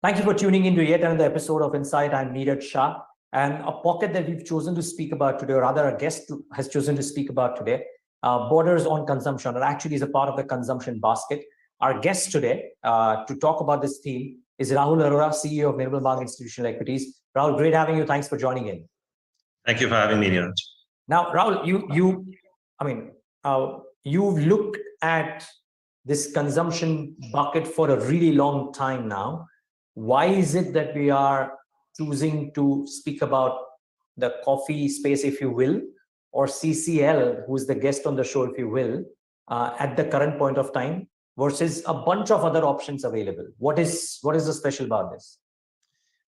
Thank you for tuning into yet another episode of Insight. I'm Niraj Shah. And a pocket that we've chosen to speak about today, or rather a guest has chosen to speak about today, borders on consumption, or actually is a part of the consumption basket. Our guest today to talk about this theme is Rahul Arora, CEO of Nirmal Bang Institutional Equities. Rahul, great having you. Thanks for joining in. Thank you for having me, Niraj. Now, Rahul, you've looked at this consumption bucket for a really long time now. Why is it that we are choosing to speak about the coffee space, if you will, or CCL, who is the guest on the show, if you will, at the current point of time, versus a bunch of other options available? What is the special about this?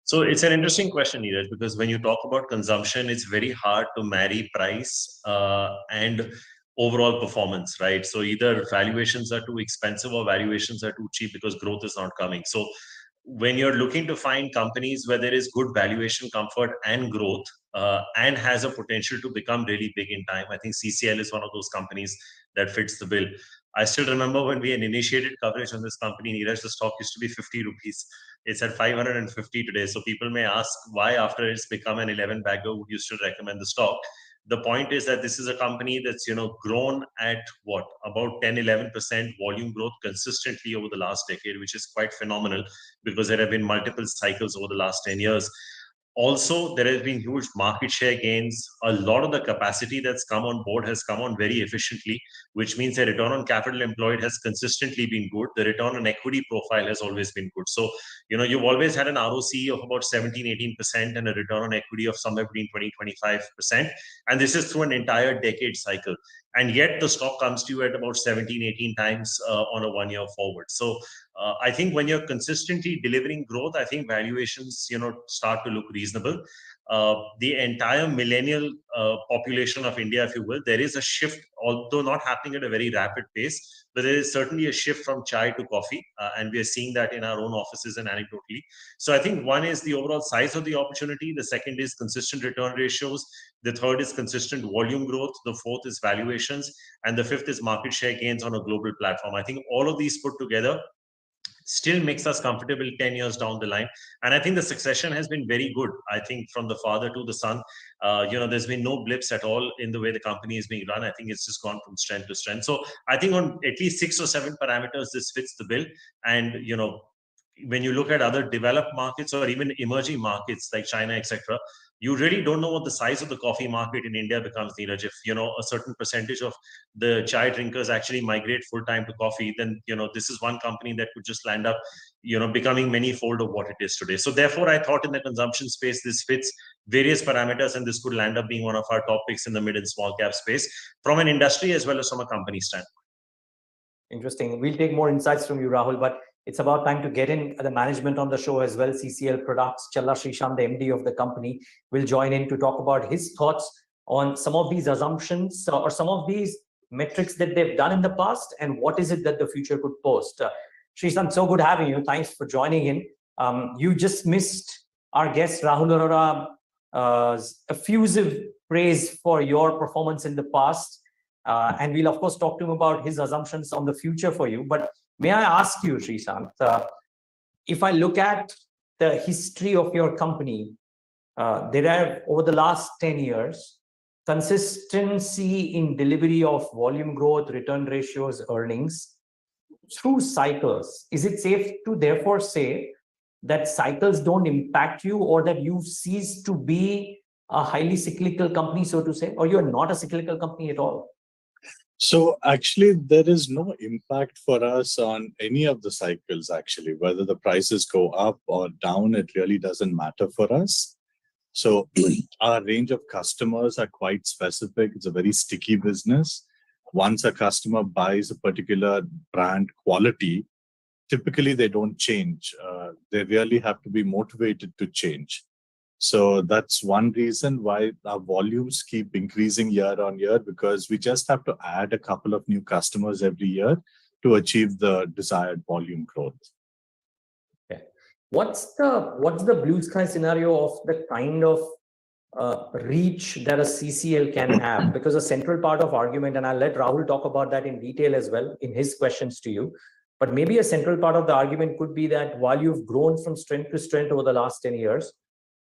So it's an interesting question, Niraj, because when you talk about consumption, it's very hard to marry price and overall performance, right? So either valuations are too expensive or valuations are too cheap because growth is not coming. So when you're looking to find companies where there is good valuation comfort and growth and has a potential to become really big in time, I think CCL is one of those companies that fits the bill. I still remember when we had initiated coverage on this company, Niraj, the stock used to be 50 rupees. It's at 550 today. So people may ask why, after it's become an 11 bagger, would you still recommend the stock? The point is that this is a company that's grown at about 10-11% volume growth consistently over the last decade, which is quite phenomenal because there have been multiple cycles over the last 10 years. Also, there has been huge market share gains. A lot of the capacity that's come on board has come on very efficiently, which means the return on capital employed has consistently been good. The return on equity profile has always been good. So, you've always had an ROCE of about 17-18% and a return on equity of somewhere between 20-25%. And this is through an entire decade cycle. And yet the stock comes to you at about 17-18 times on a 1 year forward. So I think when you're consistently delivering growth, I think valuations, start to look reasonable. The entire millennial population of India, if you will, there is a shift, although not happening at a very rapid pace, but there is certainly a shift from chai to coffee. And we are seeing that in our own offices and anecdotally. So I think one is the overall size of the opportunity. The second is consistent return ratios. The third is consistent volume growth. The fourth is valuations. And the fifth is market share gains on a global platform. I think all of these put together still makes us comfortable 10 years down the line. And I think the succession has been very good. I think from the father to the son, there's been no blips at all in the way the company is being run. I think it's just gone from strength to strength. So I think on at least 6 or 7 parameters, this fits the bill. And, when you look at other developed markets or even emerging markets like China, etc., you really don't know what the size of the coffee market in India becomes, Niraj. If, a certain percentage of the chai drinkers actually migrate full-time to coffee, then, this is one company that could just land up, becoming many-fold of what it is today. So therefore, I thought in the consumption space, this fits various parameters, and this could land up being one of our top picks in the mid and small cap space from an industry as well as from a company standpoint. Interesting. We'll take more insights from you, Rahul, but it's about time to get in the management on the show as well. CCL Products, Challa Srishant, the MD of the company, will join in to talk about his thoughts on some of these assumptions or some of these metrics that they've done in the past and what is it that the future could post. Srishant, so good having you. Thanks for joining in. You just missed our guest, Rahul Arora's effusive praise for your performance in the past. And we'll, of course, talk to him about his assumptions on the future for you. But may I ask you, Srishant, if I look at the history of your company, there are, over the last 10 years, consistency in delivery of volume growth, return ratios, earnings through cycles. Is it safe to therefore say that cycles don't impact you, or that you've ceased to be a highly cyclical company, so to say, or you're not a cyclical company at all? So actually, there is no impact for us on any of the cycles, actually. Whether the prices go up or down, it really doesn't matter for us. So our range of customers are quite specific. It's a very sticky business. Once a customer buys a particular brand quality, typically they don't change. They really have to be motivated to change. So that's one reason why our volumes keep increasing year on year, because we just have to add a couple of new customers every year to achieve the desired volume growth. Okay. What's the blue sky scenario of the kind of reach that a CCL can have? Because a central part of argument, and I'll let Rahul talk about that in detail as well in his questions to you. But maybe a central part of the argument could be that while you've grown from strength to strength over the last 10 years,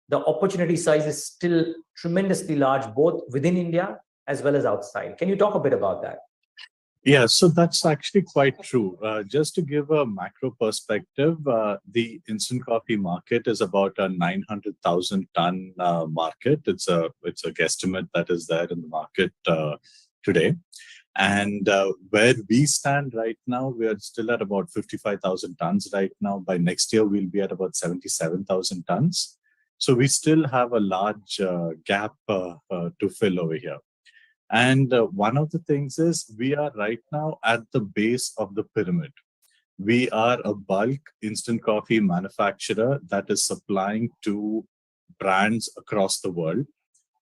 the opportunity size is still tremendously large, both within India as well as outside. Can you talk a bit about that? Yeah, so that's actually quite true. Just to give a macro perspective, the instant coffee market is about a 900,000 ton market. It's a guesstimate that is there in the market today. And where we stand right now, we are still at about 55,000 tons right now. By next year, we'll be at about 77,000 tons. So we still have a large gap to fill over here. And one of the things is we are right now at the base of the pyramid. We are a bulk instant coffee manufacturer that is supplying to brands across the world,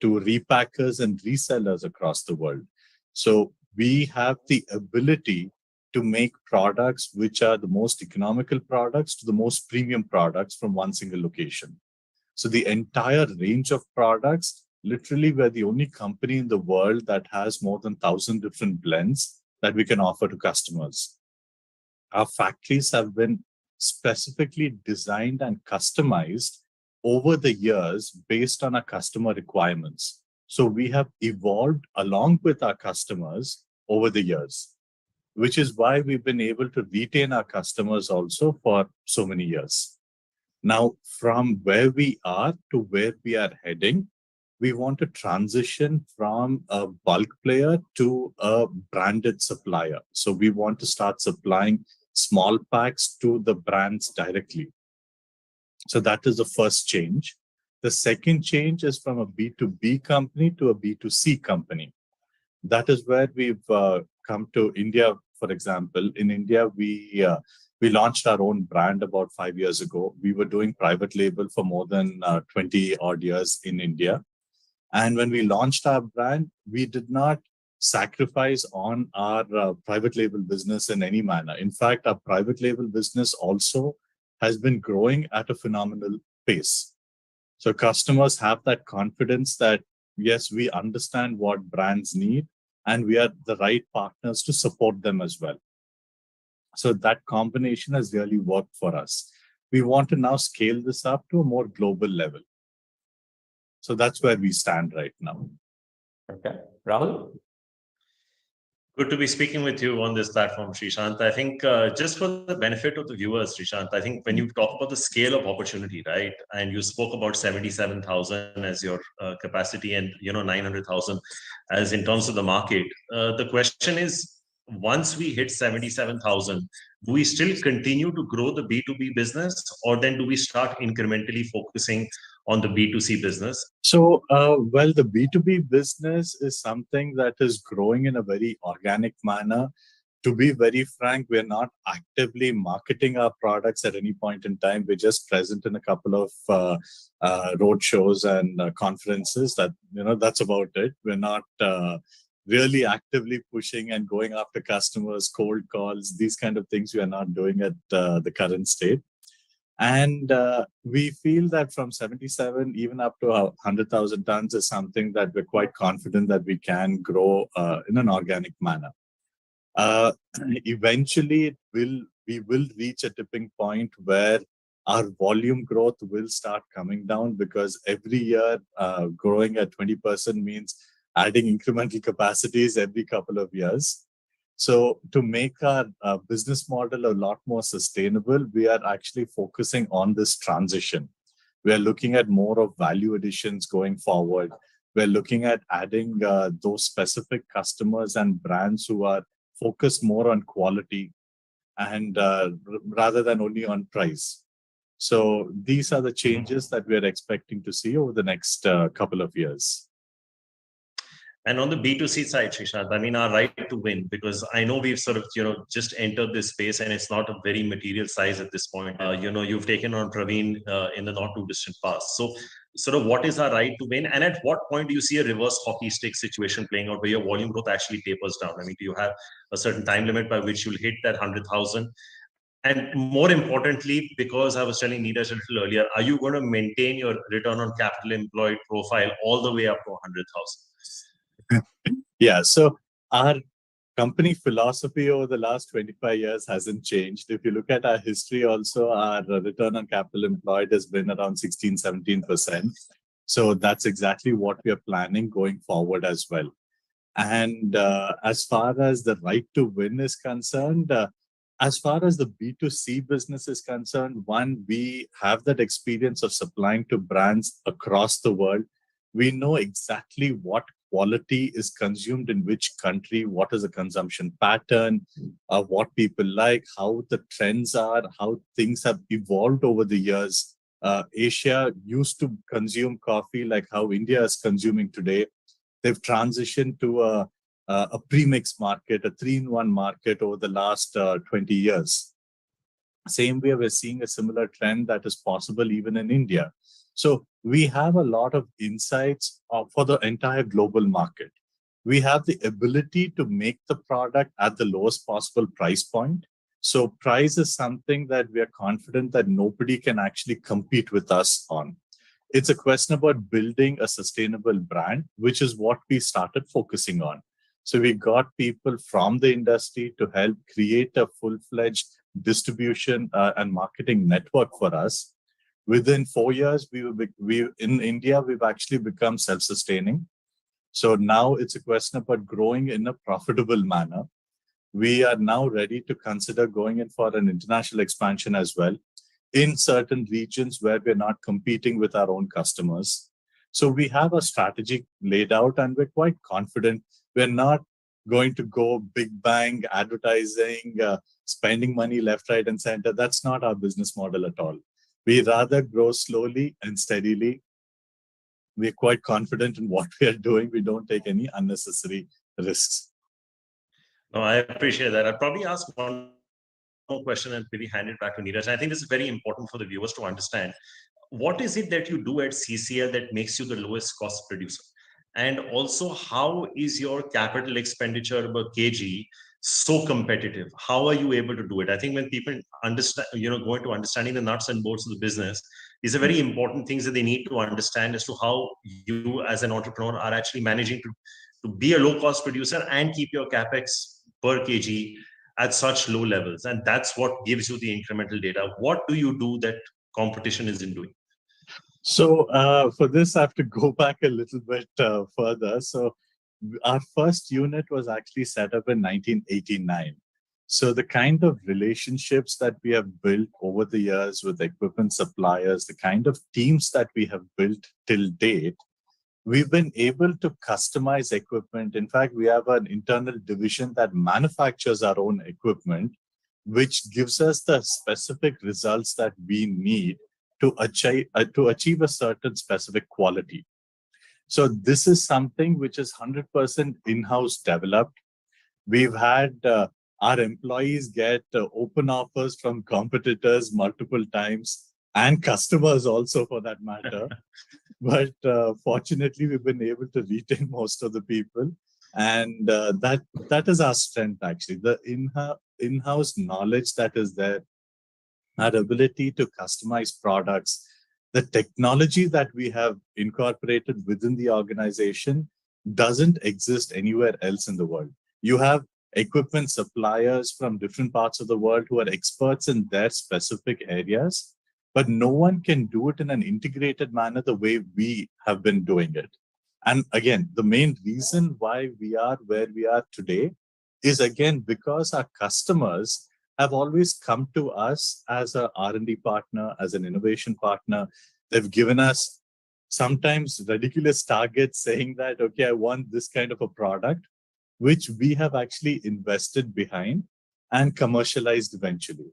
to repackers and resellers across the world. So we have the ability to make products which are the most economical products to the most premium products from one single location. So the entire range of products, literally we're the only company in the world that has more than 1,000 different blends that we can offer to customers. Our factories have been specifically designed and customized over the years based on our customer requirements. So we have evolved along with our customers over the years, which is why we've been able to retain our customers also for so many years. Now, from where we are to where we are heading, we want to transition from a bulk player to a branded supplier. So we want to start supplying small packs to the brands directly. So that is the first change. The second change is from a B2B company to a B2C company. That is where we've come to India, for example. In India, we launched our own brand about 5 years ago. We were doing private label for more than 20 odd years in India. And when we launched our brand, we did not sacrifice on our private label business in any manner. In fact, our private label business also has been growing at a phenomenal pace. So customers have that confidence that, yes, we understand what brands need and we are the right partners to support them as well. So that combination has really worked for us. We want to now scale this up to a more global level. So that's where we stand right now. Okay. Rahul? Good to be speaking with you on this platform, Srishant. I think just for the benefit of the viewers, Srishant, I think when you talk about the scale of opportunity, right, and you spoke about 77,000 as your capacity and 900,000 as in terms of the market, the question is, once we hit 77,000, do we still continue to grow the B2B business, or then do we start incrementally focusing on the B2C business? So, well, the B2B business is something that is growing in a very organic manner. To be very frank, we're not actively marketing our products at any point in time. We're just present in a couple of road shows and conferences. That's about it. We're not really actively pushing and going after customers, cold calls, these kind of things we are not doing at the current state. And we feel that from 77 even up to 100,000 tons is something that we're quite confident that we can grow in an organic manner. Eventually, we will reach a tipping point where our volume growth will start coming down, because every year growing at 20% means adding incremental capacities every couple of years. So to make our business model a lot more sustainable, we are actually focusing on this transition. We are looking at more of value additions going forward. We're looking at adding those specific customers and brands who are focused more on quality and rather than only on price. So these are the changes that we're expecting to see over the next couple of years. And on the B2C side, Srishant, I mean, our right to win, because I know we've sort of, just entered this space and it's not a very material size at this point. You've taken on Praveen in the not too distant past. So sort of what is our right to win? And at what point do you see a reverse hockey stick situation playing out where your volume growth actually tapers down? I mean, do you have a certain time limit by which you'll hit that 100,000? And more importantly, because I was telling Niraj a little earlier, are you going to maintain your return on capital employed profile all the way up to 100,000? Yeah, so our company philosophy over the last 25 years hasn't changed. If you look at our history also, our return on capital employed has been around 16, 17%. So that's exactly what we are planning going forward as well. And as far as the right to win is concerned, as far as the B2C business is concerned, one, we have that experience of supplying to brands across the world. We know exactly what quality is consumed in which country, what is the consumption pattern, what people like, how the trends are, how things have evolved over the years. Asia used to consume coffee like how India is consuming today. They've transitioned to a premix market, a 3-in-1 market over the last 20 years. Same way, we're seeing a similar trend that is possible even in India. So we have a lot of insights for the entire global market. We have the ability to make the product at the lowest possible price point. So price is something that we are confident that nobody can actually compete with us on. It's a question about building a sustainable brand, which is what we started focusing on. So we got people from the industry to help create a full-fledged distribution and marketing network for us. Within 4 years, in India, we've actually become self-sustaining. So now it's a question about growing in a profitable manner. We are now ready to consider going in for an international expansion as well, in certain regions where we're not competing with our own customers. So we have a strategy laid out and we're quite confident. We're not going to go big bang advertising, spending money left, right, and center. That's not our business model at all. We rather grow slowly and steadily. We're quite confident in what we are doing. We don't take any unnecessary risks. No, I appreciate that. I'll probably ask one more question and maybe hand it back to Niraj. I think this is very important for the viewers to understand. What is it that you do at CCL that makes you the lowest cost producer? And also, how is your capital expenditure per kg so competitive? How are you able to do it? I think when people understand, go into understanding the nuts and bolts of the business, these are very important things that they need to understand as to how you as an entrepreneur are actually managing to be a low cost producer and keep your capex per kg at such low levels. And that's what gives you the incremental data. What do you do that competition isn't doing? So for this, I have to go back a little bit further. So our first unit was actually set up in 1989. So the kind of relationships that we have built over the years with equipment suppliers, the kind of teams that we have built till date, we've been able to customize equipment. In fact, we have an internal division that manufactures our own equipment, which gives us the specific results that we need to achieve a certain specific quality. So this is something which is 100% in-house developed. We've had our employees get open offers from competitors multiple times and customers also for that matter. But fortunately, we've been able to retain most of the people. And that is our strength, actually. The in-house knowledge that is there, our ability to customize products, the technology that we have incorporated within the organization doesn't exist anywhere else in the world. You have equipment suppliers from different parts of the world who are experts in their specific areas, but no one can do it in an integrated manner the way we have been doing it. And again, the main reason why we are where we are today is again because our customers have always come to us as an R&D partner, as an innovation partner. They've given us sometimes ridiculous targets saying that, okay, I want this kind of a product, which we have actually invested behind and commercialized eventually.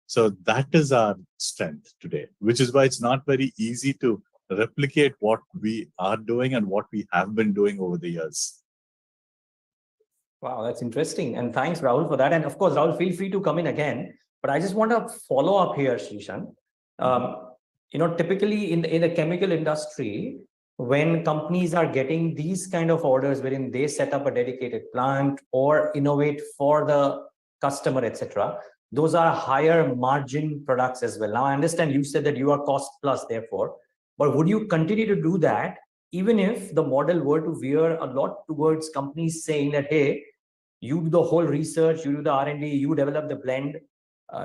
So that is our strength today, which is why it's not very easy to replicate what we are doing and what we have been doing over the years. Wow, that's interesting. And thanks, Rahul, for that. And of course, Rahul, feel free to come in again. But I just want to follow up here, Srishant. Typically in the chemical industry, when companies are getting these kind of orders wherein they set up a dedicated plant or innovate for the customer, etc., those are higher margin products as well. Now, I understand you said that you are cost plus, therefore, but would you continue to do that even if the model were to veer a lot towards companies saying that, hey, You do the whole research, you do the R&D, you develop the blend.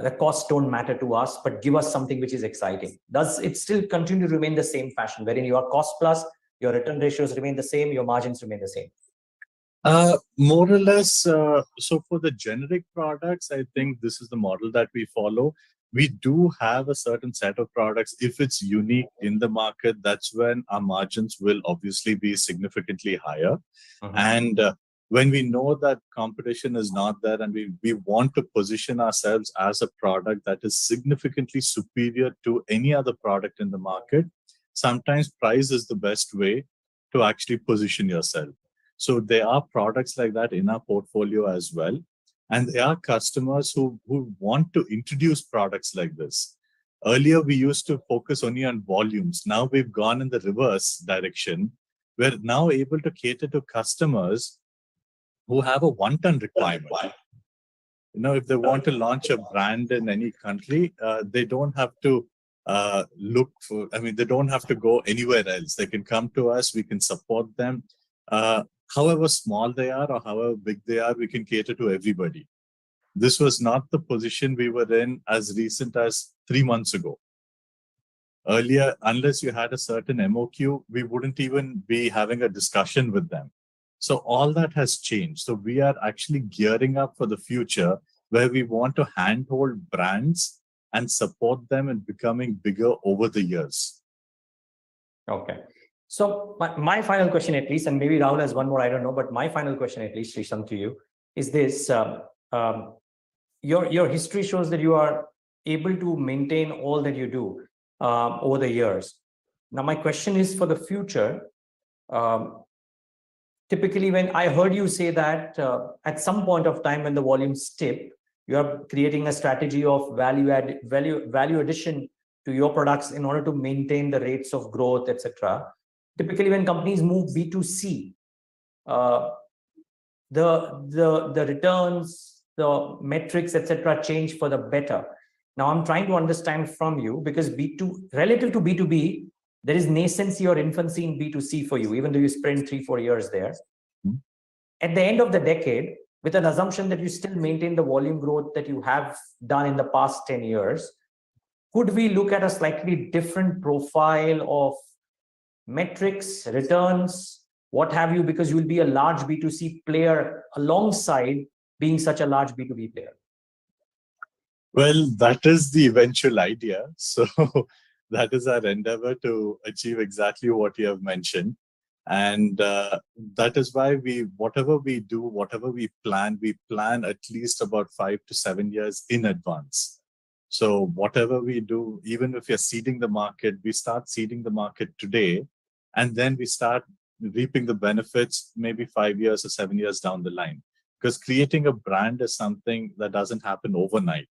The costs don't matter to us, but give us something which is exciting. Does it still continue to remain the same fashion, wherein your cost plus, your return ratios remain the same, your margins remain the same? More or less. So for the generic products, I think this is the model that we follow. We do have a certain set of products. If it's unique in the market, that's when our margins will obviously be significantly higher. And when we know that competition is not there and we want to position ourselves as a product that is significantly superior to any other product in the market, sometimes price is the best way to actually position yourself. So there are products like that in our portfolio as well. And there are customers who want to introduce products like this. Earlier, we used to focus only on volumes. Now we've gone in the reverse direction. We're now able to cater to customers who have a one-ton requirement. If they want to launch a brand in any country, they don't have to they don't have to go anywhere else. They can come to us, we can support them. However small they are or however big they are, we can cater to everybody. This was not the position we were in as recent as 3 months ago. Earlier, unless you had a certain MOQ, we wouldn't even be having a discussion with them. So all that has changed. So we are actually gearing up for the future where we want to handhold brands and support them in becoming bigger over the years. Okay. So my final question at least, and maybe Rahul has one more, I don't know, but my final question at least, Srishant, to you, is this. Your history shows that you are able to maintain all that you do over the years. Now, my question is for the future. Typically, when I heard you say that at some point of time when the volumes tip, you are creating a strategy of value addition to your products in order to maintain the rates of growth, etc. Typically, when companies move B2C, the returns, the metrics, etc., change for the better. Now, I'm trying to understand from you, because relative to B2B, there is nascency or infancy in B2C for you, even though you spent 3-4 years there. At the end of the decade, with an assumption that you still maintain the volume growth that you have done in the past 10 years, could we look at a slightly different profile of metrics, returns, what have you, because you will be a large B2C player alongside being such a large B2B player? Well, that is the eventual idea. So that is our endeavor to achieve exactly what you have mentioned. And that is why whatever we do, whatever we plan at least about 5 to 7 years in advance. So whatever we do, even if you're seeding the market, we start seeding the market today, and then we start reaping the benefits maybe 5 years or 7 years down the line. Because creating a brand is something that doesn't happen overnight.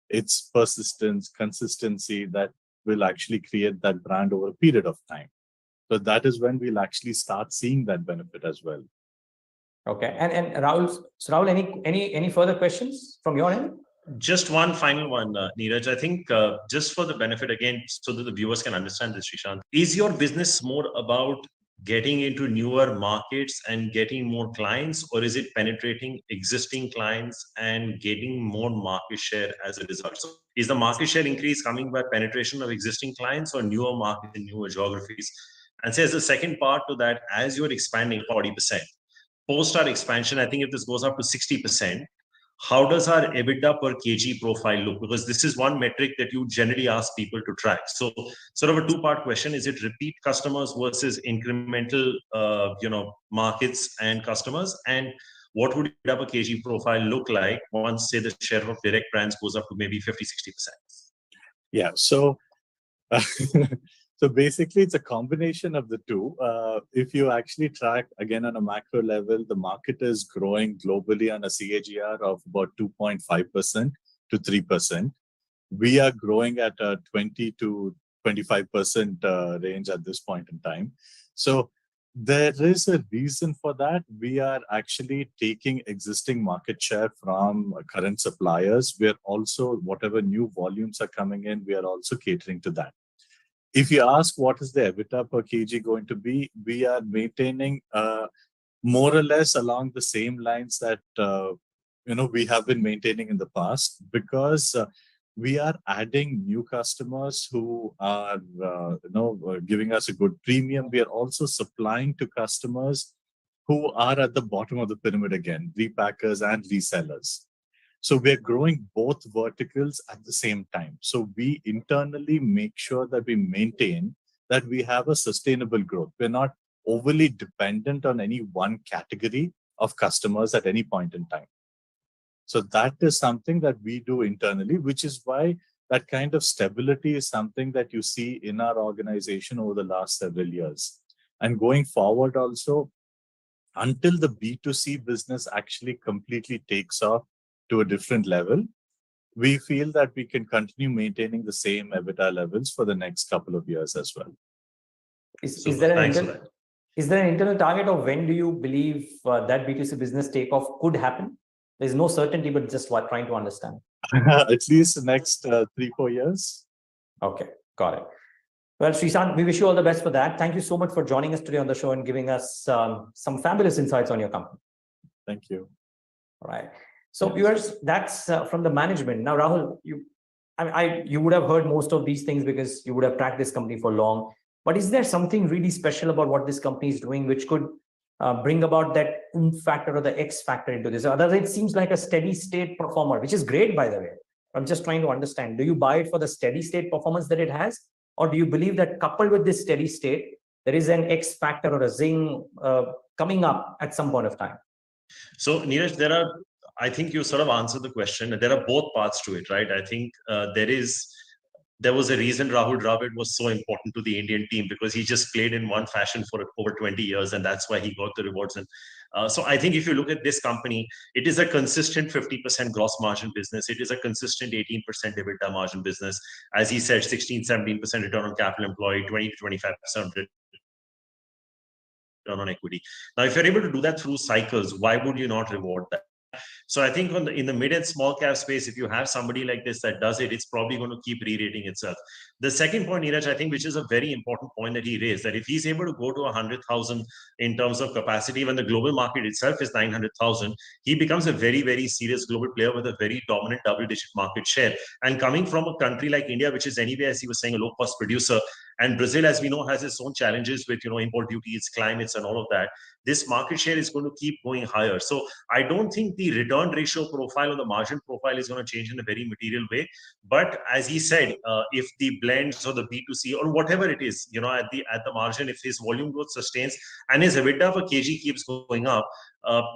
It's persistence, consistency that will actually create that brand over a period of time. So that is when we'll actually start seeing that benefit as well. Okay. And Rahul, any further questions from your end? Just one final one, Niraj. I think just for the benefit again, so that the viewers can understand this, Srishant, is your business more about getting into newer markets and getting more clients, or is it penetrating existing clients and getting more market share as a result? So is the market share increase coming by penetration of existing clients or newer markets in newer geographies? And say as a second part to that, as you're expanding 40%, post our expansion, I think if this goes up to 60%, how does our EBITDA per kg profile look? Because this is one metric that you generally ask people to track. So sort of a two-part question, is it repeat customers versus incremental, markets and customers? And what would EBITDA per kg profile look like once, say, the share of direct brands goes up to maybe 50-60%? Yeah, so so basically it's a combination of the two. If you actually track again on a macro level, the market is growing globally on a CAGR of about 2.5% to 3%. We are growing at a 20 to 25% range at this point in time. So there is a reason for that. We are actually taking existing market share from current suppliers. We are also, whatever new volumes are coming in, we are also catering to that. If you ask what is the EBITDA per kg going to be, we are maintaining more or less along the same lines that we have been maintaining in the past, because we are adding new customers who are giving us a good premium. We are also supplying to customers who are at the bottom of the pyramid again, repackers and resellers. So we're growing both verticals at the same time. So we internally make sure that we maintain that we have a sustainable growth. We're not overly dependent on any one category of customers at any point in time. So that is something that we do internally, which is why that kind of stability is something that you see in our organization over the last several years. And going forward also, until the B2C business actually completely takes off to a different level, we feel that we can continue maintaining the same EBITDA levels for the next couple of years as well. Is there an internal target of when do you believe that B2C business takeoff could happen? There's no certainty, but just trying to understand. At least the next 3-4 years. Okay, got it. Well, Srishant, we wish you all the best for that. Thank you so much for joining us today on the show and giving us some fabulous insights on your company. Thank you. All right. So viewers, that's from the management. Now, Rahul, you would have heard most of these things because you would have tracked this company for long. But is there something really special about what this company is doing which could bring about that factor or the X factor into this? Otherwise, it seems like a steady state performer, which is great, by the way. I'm just trying to understand. Do you buy it for the steady state performance that it has? Or do you believe that coupled with this steady state, there is an X factor or a zing coming up at some point of time? So, Niraj, I think you sort of answered the question. There are both parts to it, right? I think there was a reason Rahul Dravid was so important to the Indian team, because he just played in one fashion for over 20 years, and that's why he got the rewards. And so I think if you look at this company, it is a consistent 50% gross margin business. It is a consistent 18% EBITDA margin business. As he said, 16-17% return on capital employed, 20 to 25% return on equity. Now, if you're able to do that through cycles, why would you not reward that? So I think in the mid and small cap space, if you have somebody like this that does it, it's probably going to keep re-rating itself. The second point, Niraj, I think, which is a very important point that he raised, that if he's able to go to 100,000 in terms of capacity, when the global market itself is 900,000, he becomes a very, very serious global player with a very dominant double-digit market share. And coming from a country like India, which is anyway, as he was saying, a low-cost producer, and Brazil, as we know, has its own challenges with import duties, climates, and all of that. This market share is going to keep going higher. So I don't think the return ratio profile or the margin profile is going to change in a very material way. But as he said, if the blends or the B2C or whatever it is, at the margin, if his volume growth sustains and his EBITDA per kg keeps going up,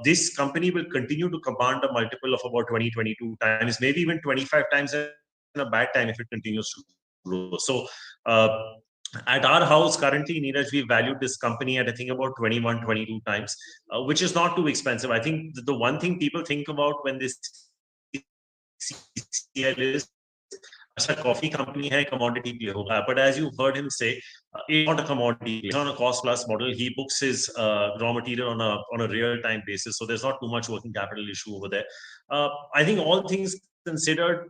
this company will continue to command a multiple of about 20-22 times, maybe even 25 times in a bad time if it continues to grow. So at our house currently, Niraj, we valued this company at, I think, about 21-22 times, which is not too expensive. I think the one thing people think about when this CCL is a coffee company, hai, commodity play hoga. But as you heard him say, it's not a commodity. It's on a cost plus model. He books his raw material on a real time basis, so there's not too much working capital issue over there. I think all things considered,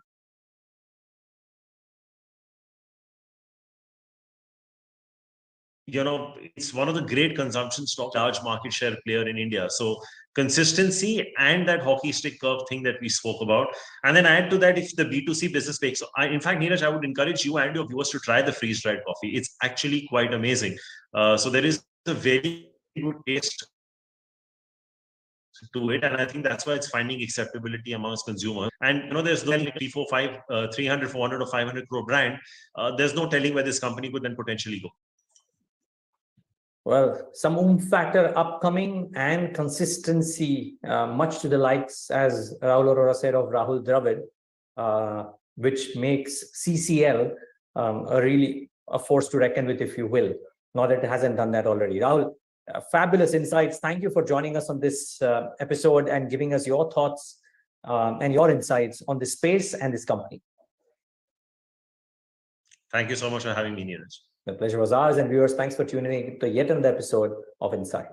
it's one of the great consumption stock, large market share player in India. So consistency and that hockey stick curve thing that we spoke about. And then add to that, if the B2C business makes, in fact, Niraj, I would encourage you and your viewers to try the freeze-dried coffee. It's actually quite amazing. So there is a very good taste to it, and I think that's why it's finding acceptability amongst consumers. And there's no 300, 400 or 500 crore brand. There's no telling where this company could then potentially go. Well, some factor upcoming and consistency, much to the likes, as Rahul Arora said, of Rahul Dravid, which makes CCL a force to reckon with, if you will. Not that it hasn't done that already. Rahul, fabulous insights. Thank you for joining us on this episode and giving us your thoughts and your insights on this space and this company. Thank you so much for having me, Niraj. The pleasure was ours, and viewers, thanks for tuning in to yet another episode of Insight.